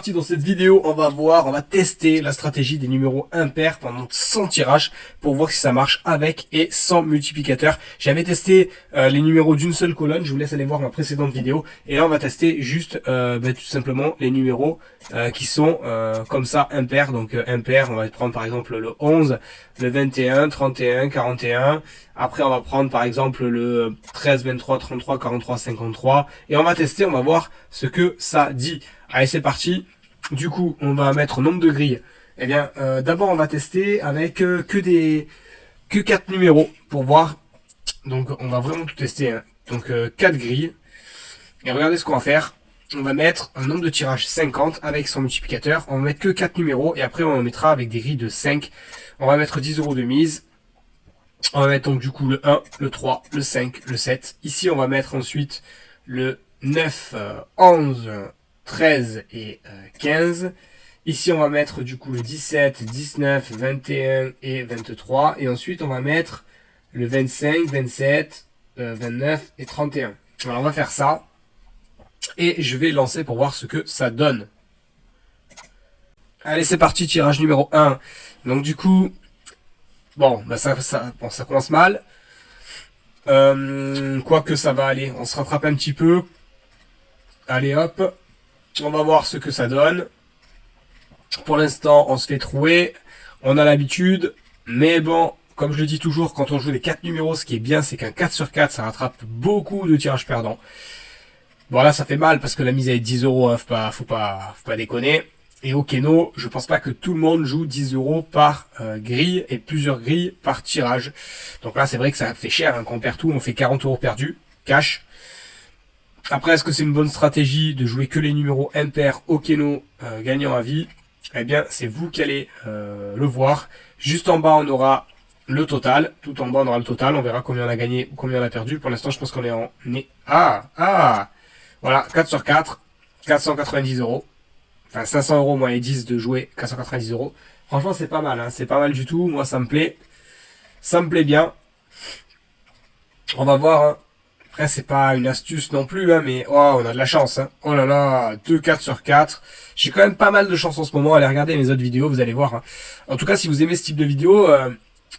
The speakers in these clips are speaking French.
parti dans cette vidéo, on va tester la stratégie des numéros impairs pendant 100 tirages pour voir si ça marche avec et sans multiplicateur. J'avais testé les numéros d'une seule colonne, je vous laisse aller voir ma précédente vidéo. Et là on va tester juste tout simplement les numéros qui sont comme ça impairs. Donc impairs, on va prendre par exemple le 11, le 21, 31, 41. Après on va prendre par exemple le 13, 23, 33, 43, 53. Et on va tester, on va voir ce que ça dit. Allez, c'est parti. Du coup, on va mettre nombre de grilles. Eh bien, d'abord, on va tester avec que 4 numéros pour voir. Donc, on va vraiment tout tester. Hein. Donc, 4 grilles. Et regardez ce qu'on va faire. On va mettre un nombre de tirages 50 avec son multiplicateur. On va mettre que 4 numéros et après, on mettra avec des grilles de 5. On va mettre 10 € de mise. On va mettre donc du coup le 1, le 3, le 5, le 7. Ici, on va mettre ensuite le 9, 11, 13 et 15. Ici, on va mettre du coup le 17, 19, 21 et 23. Et ensuite, on va mettre le 25, 27, 29 et 31. Alors, on va faire ça. Et je vais lancer pour voir ce que ça donne. Allez, c'est parti, tirage numéro 1. Donc du coup, bon, bah ça commence mal. Quoique ça va aller, on se rattrape un petit peu. Allez hop, on va voir ce que ça donne. Pour l'instant, on se fait trouer. On a l'habitude. Mais bon, comme je le dis toujours, quand on joue les 4 numéros, ce qui est bien, c'est qu'un 4 sur 4, ça rattrape beaucoup de tirages perdants. Bon là, ça fait mal parce que la mise est 10 €, hein, faut pas déconner. Et au Keno, je pense pas que tout le monde joue 10 € par grille et plusieurs grilles par tirage. Donc là, c'est vrai que ça fait cher, hein, quand on perd tout, on fait 40 € perdus, cash. Après, est-ce que c'est une bonne stratégie de jouer que les numéros impairs au Keno gagnant à vie? Eh bien, c'est vous qui allez le voir. Juste en bas, on aura le total. Tout en bas, on aura le total. On verra combien on a gagné ou combien on a perdu. Pour l'instant, je pense qu'on est en... Voilà, 4 sur 4, 490 €. Enfin, 500 € moins les 10 de jouer, 490 €. Franchement, c'est pas mal, hein. C'est pas mal du tout. Moi, ça me plaît. Ça me plaît bien. On va voir, hein. Après, c'est pas une astuce non plus, hein, mais oh, on a de la chance. Hein. Oh là là, 2 4 sur 4. J'ai quand même pas mal de chance en ce moment. Allez regarder mes autres vidéos, vous allez voir. Hein. En tout cas, si vous aimez ce type de vidéo,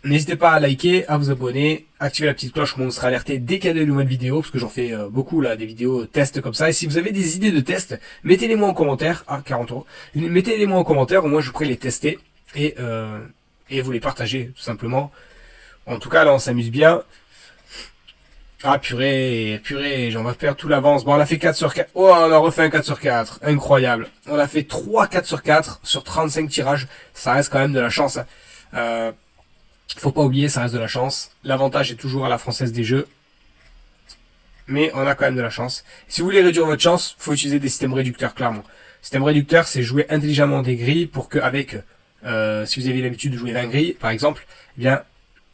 n'hésitez pas à liker, à vous abonner, activer la petite cloche pour vous serez alerté dès qu'il y a de nouvelles vidéos, parce que j'en fais beaucoup là, des vidéos tests comme ça. Et si vous avez des idées de tests, mettez-les moi en commentaire. Ah, 40 €. Mettez-les moi en commentaire, au moins je pourrai les tester et vous les partager tout simplement. En tout cas, là, on s'amuse bien. Ah purée, j'en vais perdre tout l'avance. Bon, on a fait 4 sur 4. Oh, on a refait un 4 sur 4. Incroyable. On a fait 3 4 sur 4 sur 35 tirages. Ça reste quand même de la chance. Faut pas oublier, ça reste de la chance. L'avantage est toujours à la française des jeux. Mais on a quand même de la chance. Si vous voulez réduire votre chance, faut utiliser des systèmes réducteurs, clairement. Système réducteur, c'est jouer intelligemment des grilles pour que avec, si vous avez l'habitude de jouer 20 grilles, par exemple, eh bien,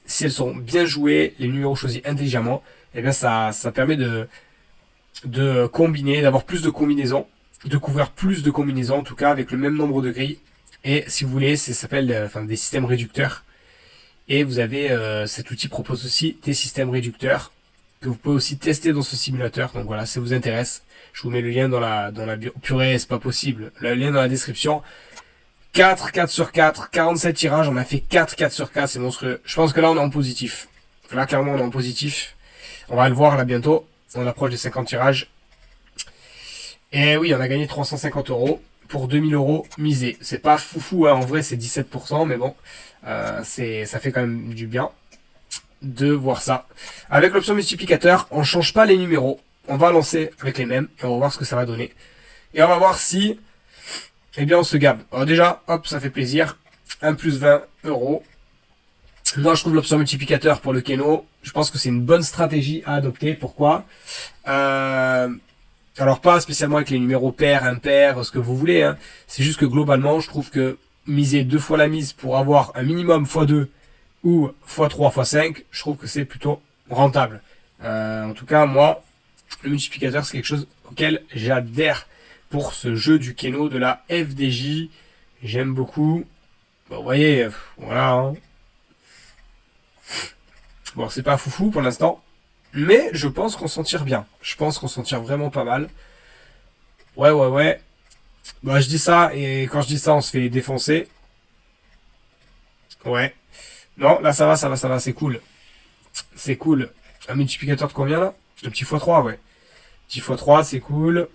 si elles sont bien jouées, les numéros choisis intelligemment, eh bien ça permet de combiner, d'avoir plus de combinaisons, de couvrir plus de combinaisons en tout cas avec le même nombre de grilles. Et si vous voulez, ça s'appelle des systèmes réducteurs. Et vous avez cet outil propose aussi des systèmes réducteurs que vous pouvez aussi tester dans ce simulateur. Donc voilà, si ça vous intéresse, je vous mets le lien dans la bio. Purée, c'est pas possible. Le lien dans la description. 4 4 sur 4, 47 tirages, on a fait 4 4 sur 4, c'est monstrueux. Je pense que là on est en positif. Là clairement on est en positif. On va le voir là bientôt. On approche des 50 tirages. Et oui, on a gagné 350 € pour 2000 € misés. C'est pas foufou, hein. En vrai c'est 17%, mais bon, ça fait quand même du bien de voir ça. Avec l'option multiplicateur, on change pas les numéros. On va lancer avec les mêmes et on va voir ce que ça va donner. Et on va voir si, eh bien, on se gave. Alors déjà, hop, ça fait plaisir. 1 plus 20 €. Moi, je trouve l'option multiplicateur pour le Keno, je pense que c'est une bonne stratégie à adopter. Pourquoi? Alors pas spécialement avec les numéros pairs, impairs, ce que vous voulez. Hein. C'est juste que globalement, je trouve que miser 2 fois la mise pour avoir un minimum x2 ou x3, x5, je trouve que c'est plutôt rentable. En tout cas, moi, le multiplicateur, c'est quelque chose auquel j'adhère pour ce jeu du Keno de la FDJ. J'aime beaucoup. Bon, vous voyez, voilà. Hein. Bon, c'est pas foufou pour l'instant, mais je pense qu'on s'en tire bien. Je pense qu'on s'en tire vraiment pas mal. Ouais. Bah, je dis ça, et quand je dis ça, on se fait défoncer. Ouais. Non, là, ça va, c'est cool. C'est cool. Un multiplicateur de combien, là? Un petit x3, ouais. Petit x3, c'est cool.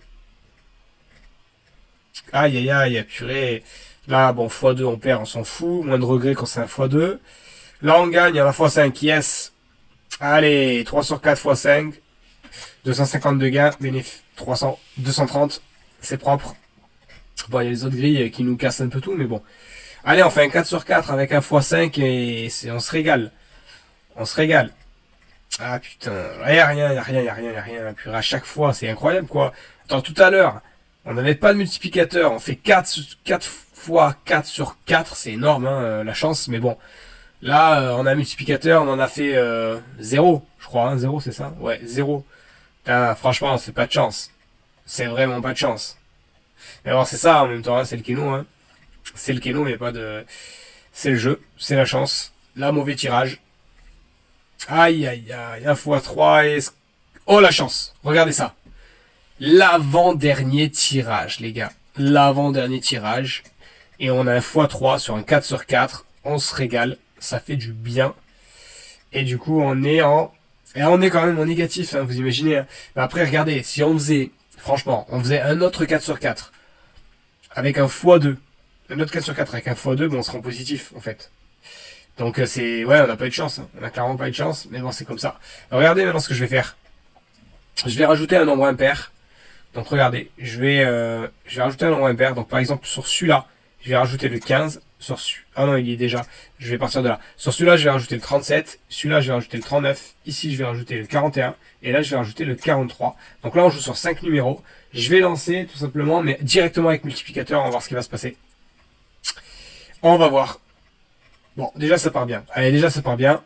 Aïe, aïe, aïe, purée. Là, bon, x2, on perd, on s'en fout. Moins de regrets quand c'est un x2. Là, on gagne à la x5, yes. Allez, 3 sur 4 x 5. 252 gains, bénéfice 300, 230. C'est propre. Bon, il y a les autres grilles qui nous cassent un peu tout, mais bon. Allez, on fait un 4 sur 4 avec un x5 et on se régale. On se régale. Ah putain, y a rien, y a rien, y a rien, y a rien. Puis à chaque fois, c'est incroyable quoi. Attends, tout à l'heure, on n'avait pas de multiplicateur. On fait 4 fois 4 sur 4, c'est énorme hein, la chance, mais bon. Là, on a un multiplicateur, on en a fait 0, je crois, hein, 0 c'est ça? Ouais, 0. Putain, franchement, c'est pas de chance. C'est vraiment pas de chance. Mais bon, c'est ça en même temps, hein, c'est le keno. Hein. C'est le keno, il n'y a pas de... C'est le jeu, c'est la chance. Là, mauvais tirage. Aïe, aïe, aïe, 1 x 3 et... Oh, la chance. Regardez ça. L'avant-dernier tirage, les gars. L'avant-dernier tirage. Et on a un x3 sur un 4 sur 4. On se régale. Ça fait du bien. Et du coup, on est en... Et on est quand même en négatif, hein, vous imaginez. Hein. Mais après, regardez, si on faisait... Franchement, on faisait un autre 4 sur 4. Avec un x2. Un autre 4 sur 4 avec un x2, bon, on sera en positif, en fait. Donc c'est... Ouais, on n'a pas eu de chance. Hein. On a clairement pas eu de chance, mais bon, c'est comme ça. Alors, regardez maintenant ce que je vais faire. Je vais rajouter un nombre impair. Donc regardez, je vais rajouter un nombre impair. Donc par exemple, sur celui-là, je vais rajouter le 15. Ah non, il y est déjà. Je vais partir de là. Sur celui-là, je vais rajouter le 37. Celui-là, je vais rajouter le 39. Ici, je vais rajouter le 41. Et là, je vais rajouter le 43. Donc là, on joue sur 5 numéros. Je vais lancer tout simplement, mais directement avec multiplicateur. On va voir ce qui va se passer. On va voir. Bon, déjà, ça part bien. Allez, déjà, ça part bien.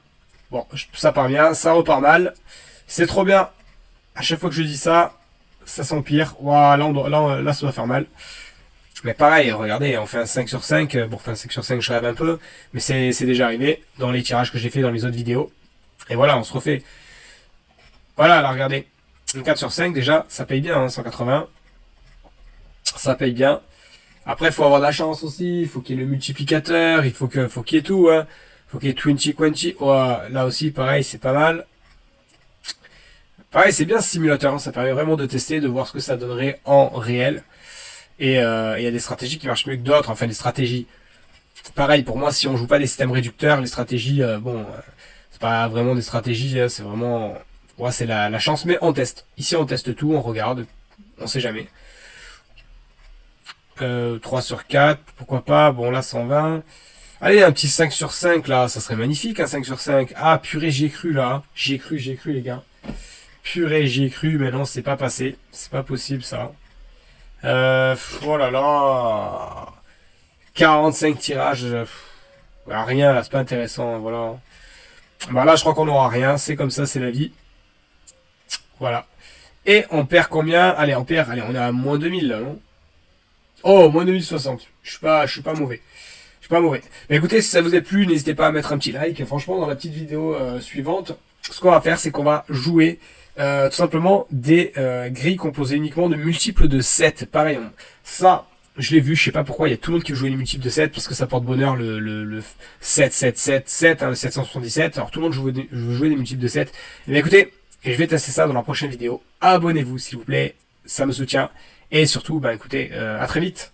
Bon, ça part bien. Ça repart mal. C'est trop bien. À chaque fois que je dis ça, ça s'empire. Waouh, là, ça doit faire mal. Mais pareil, regardez, on fait un 5 sur 5. Bon, enfin, 5 sur 5, je rêve un peu. Mais c'est déjà arrivé dans les tirages que j'ai fait dans les autres vidéos. Et voilà, on se refait. Voilà, là, regardez. Un 4 sur 5, déjà, ça paye bien, hein, 180. Ça paye bien. Après, il faut avoir de la chance aussi. Il faut qu'il y ait le multiplicateur. Faut qu'il y ait tout, hein. Faut qu'il y ait 20-20. Oh, là aussi, pareil, c'est pas mal. Pareil, c'est bien ce simulateur. Hein. Ça permet vraiment de tester, de voir ce que ça donnerait en réel. Et il y a des stratégies qui marchent mieux que d'autres. Enfin, des stratégies. Pareil, pour moi, si on joue pas des systèmes réducteurs, les stratégies, c'est pas vraiment des stratégies. Hein, c'est vraiment... Ouais, c'est la chance, mais on teste. Ici, on teste tout, on regarde. On sait jamais. 3 sur 4, pourquoi pas. Bon, là, 120. Allez, un petit 5 sur 5, là, ça serait magnifique, un 5 sur 5. Ah, purée, j'y ai cru, là. J'y ai cru, les gars. Purée, j'y ai cru, mais non, c'est pas passé. C'est pas possible, ça. Oh là là. 45 tirages. Rien, là, c'est pas intéressant, voilà. Bah là, je crois qu'on aura rien. C'est comme ça, c'est la vie. Voilà. Et on perd combien? Allez, on est à moins 2000, là, non? Oh, moins 2060. Je suis pas mauvais. Je suis pas mauvais. Mais écoutez, si ça vous a plu, n'hésitez pas à mettre un petit like. Franchement, dans la petite vidéo suivante, ce qu'on va faire, c'est qu'on va jouer tout simplement des grilles composées uniquement de multiples de 7. Pareil, ça, je l'ai vu, je sais pas pourquoi, il y a tout le monde qui veut jouer les multiples de 7 parce que ça porte bonheur le 7, 7, 7, 7, hein, le 777. Alors tout le monde veut jouer des multiples de 7. Et bien écoutez, je vais tester ça dans la prochaine vidéo. Abonnez-vous s'il vous plaît, ça me soutient. Et surtout, bah écoutez, à très vite.